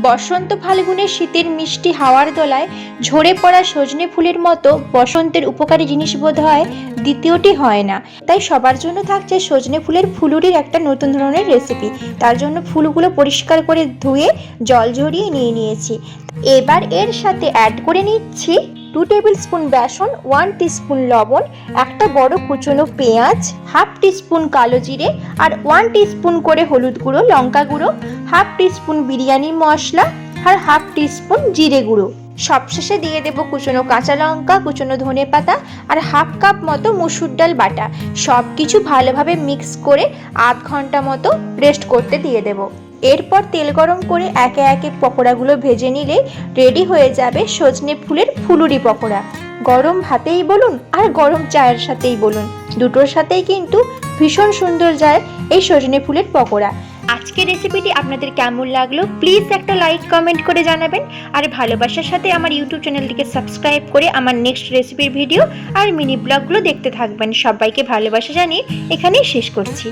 বসন্ত ফাল্গুনে শীতের মিষ্টি হাওয়ার দোলায় ঝরে পড়া সজনে ফুলের মতো বসন্তের উপকারী জিনিস বোধ হয় দ্বিতীয়টি হয় না। তাই সবার জন্য থাকছে সজনে ফুলের ফুলুরির একটা নতুন ধরনের রেসিপি। তার জন্য ফুলগুলো পরিষ্কার করে ধুয়ে জল ঝরিয়ে নিয়ে নিয়েছি। এবার এর সাথে অ্যাড করে নিচ্ছি 2 টেবিল স্পুন বেসন, 1 টিস্পুন লবণ, একটা বড় কুচনো পেঁয়াজ, হাফ টিস্পুন কালো জিরে আর 1 টিস্পুন করে হলুদ গুঁড়ো, লঙ্কা গুঁড়ো, হাফ টিস্পুন বিরিয়ানি মশলা আর হাফ টিস্পুন জিরে গুঁড়ো। সবশেষে দিয়ে দেব কুচনো কাঁচা লঙ্কা, কুচনো ধনেপাতা আর হাফ কাপ মতো মসুর ডাল বাটা। সব কিছু ভালোভাবে মিক্স করে আধ ঘন্টা মতো রেস্ট করতে দিয়ে দেব। এরপর তেল গরম করে একে একে পকোড়াগুলো ভেজে নিলে রেডি হয়ে যাবে সজনে ফুলের ফুলুরি পকোড়া। গরম ভাতেই বলুন আর গরম চায়ের সাথেই বলুন, দুটোর সাথেই কিন্তু ভীষণ সুন্দর যায় এই সজনে ফুলের পকোড়া। আজকের রেসিপিটি আপনাদের কেমন লাগলো প্লিজ একটা লাইক কমেন্ট করে জানাবেন, আর ভালোবাসার সাথে আমার ইউটিউব চ্যানেলটিকে সাবস্ক্রাইব করে আমার নেক্সট রেসিপির ভিডিও আর মিনি ব্লগগুলো দেখতে থাকবেন। সবাইকে ভালোবাসা জানিয়ে এখানেই শেষ করছি।